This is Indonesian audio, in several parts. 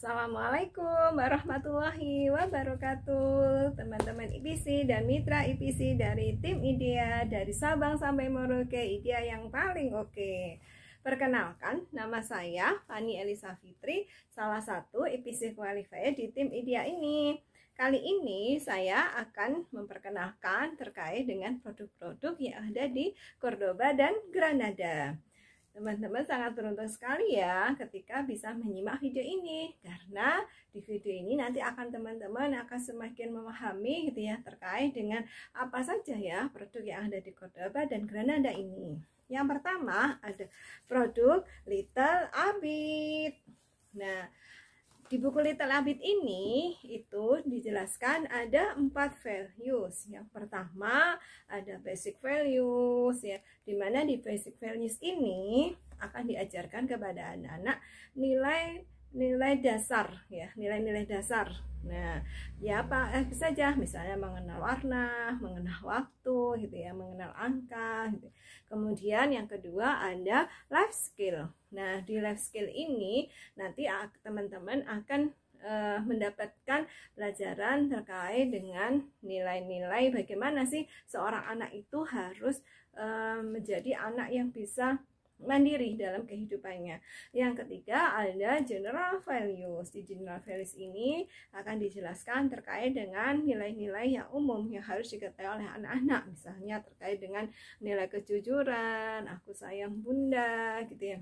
Assalamualaikum warahmatullahi wabarakatuh, teman-teman IPC dan mitra IPC dari tim IDEA, dari Sabang sampai Merauke, IDEA yang paling oke. Perkenalkan, nama saya Fani Elisa Fitri, salah satu IPC qualifier di tim IDEA ini. Kali ini saya akan memperkenalkan terkait dengan produk-produk yang ada di Cordoba dan Granada. Teman-teman sangat beruntung sekali ya ketika bisa menyimak video ini, karena di video ini nanti teman-teman akan semakin memahami gitu ya terkait dengan apa saja ya produk yang ada di Cordoba dan Granada ini. Yang pertama ada produk Little Abid. Nah, di buku Little Abid ini itu dijelaskan ada 4 values. Yang pertama ada basic values ya, dimana di basic values ini akan diajarkan kepada anak-anak nilai dasar ya, nilai-nilai dasar. Nah, ya apa saja, misalnya mengenal warna, mengenal waktu gitu ya, mengenal angka gitu. Kemudian yang kedua ada life skill. Nah, di life skill ini nanti teman-teman akan mendapatkan pelajaran terkait dengan nilai-nilai bagaimana sih seorang anak itu harus menjadi anak yang bisa mandiri dalam kehidupannya. Yang ketiga ada general values. Di general values ini akan dijelaskan terkait dengan nilai-nilai yang umum yang harus diketahui oleh anak-anak, misalnya terkait dengan nilai kejujuran, aku sayang bunda gitu ya.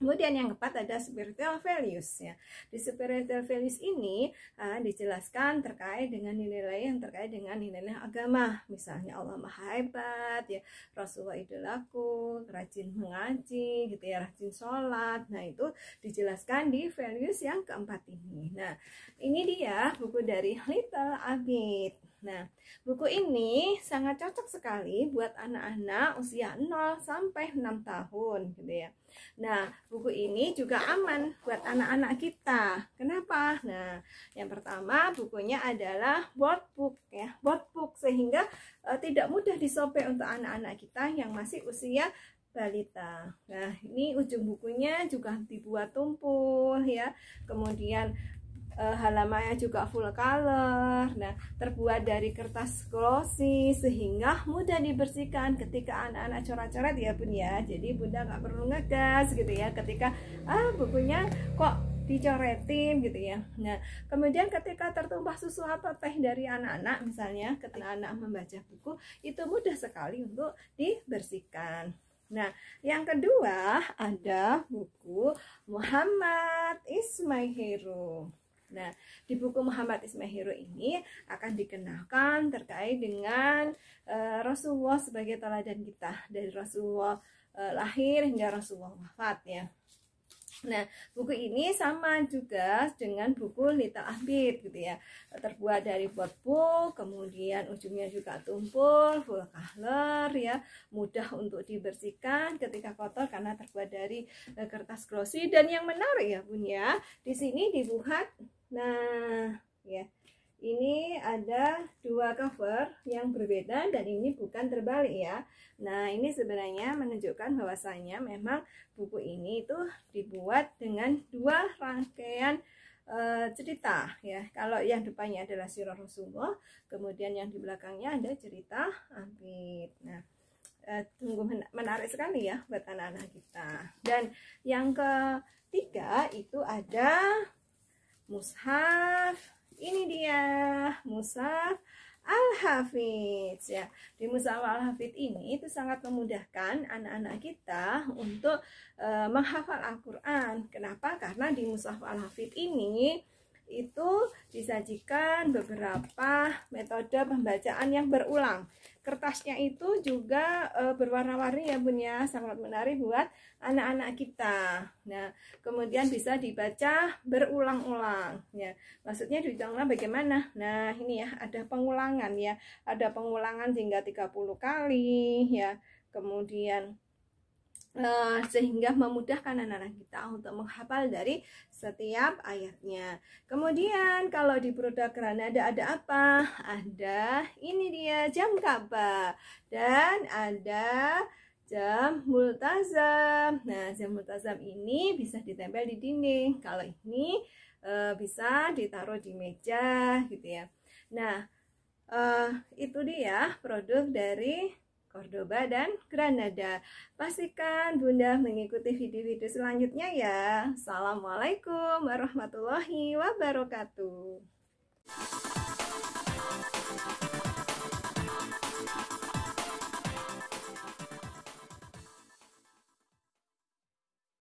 Kemudian yang keempat ada spiritual values ya. Di spiritual values ini dijelaskan terkait dengan nilai-nilai yang terkait dengan nilai agama, misalnya Allah Maha Hebat ya, Rasulullah idolaku, rajin mengaji gitu ya, rajin sholat. Nah, itu dijelaskan di values yang keempat ini. Nah, ini dia buku dari Little Abid. Nah, buku ini sangat cocok sekali buat anak-anak usia 0 sampai 6 tahun gitu ya. Nah, buku ini juga aman buat anak-anak kita. Kenapa? Nah, yang pertama bukunya adalah boardbook ya, boardbook, sehingga tidak mudah disobek untuk anak-anak kita yang masih usia balita. Nah, ini ujung bukunya juga dibuat tumpul ya. Kemudian halamannya juga full color. Nah, terbuat dari kertas glossy sehingga mudah dibersihkan ketika anak-anak coret-coret ya Bun ya. Jadi Bunda nggak perlu ngegas gitu ya ketika bukunya kok dicoretin gitu ya. Nah, kemudian ketika tertumpah susu atau teh dari anak-anak, misalnya ketika anak membaca buku, itu mudah sekali untuk dibersihkan. Nah, yang kedua ada buku Muhammad is my hero. Nah, di buku Muhammad is my hero ini akan dikenalkan terkait dengan Rasulullah sebagai teladan kita, dari Rasulullah lahir hingga Rasulullah wafat ya. Nah, buku ini sama juga dengan buku Little Abid gitu ya, terbuat dari boardbook, kemudian ujungnya juga tumpul, full color ya, mudah untuk dibersihkan ketika kotor karena terbuat dari kertas glossy. Dan yang menarik ya Bun ya, di sini dibuat, nah ya, ini ada 2 cover yang berbeda dan ini bukan terbalik ya. Nah, ini sebenarnya menunjukkan bahwasanya memang buku ini itu dibuat dengan 2 rangkaian cerita ya. Kalau yang depannya adalah sirah Rasulullah, kemudian yang di belakangnya ada cerita Abid. Nah, sungguh menarik sekali ya buat anak-anak kita. Dan yang ketiga itu ada mushaf. Ini dia mushaf Al-Hafidz ya. Di mushaf Al-Hafidz ini itu sangat memudahkan anak-anak kita untuk menghafal Al-Qur'an. Kenapa? Karena di mushaf Al-Hafidz ini itu disajikan beberapa metode pembacaan yang berulang. Kertasnya itu juga berwarna-warni ya Bun ya, sangat menarik buat anak-anak kita. Nah, kemudian bisa dibaca berulang-ulang ya. Maksudnya diulang bagaimana? Nah, ini ya, ada pengulangan ya. Ada pengulangan hingga 30 kali ya. Kemudian sehingga memudahkan anak-anak kita untuk menghafal dari setiap ayatnya. Kemudian kalau di produk Granada ada apa? Ada ini dia jam Ka'bah dan ada jam multazam. Nah, jam multazam ini bisa ditempel di dinding. Kalau ini bisa ditaruh di meja gitu ya. Nah, itu dia produk dari Cordoba dan Granada. Pastikan Bunda mengikuti video-video selanjutnya ya. Assalamualaikum warahmatullahi wabarakatuh.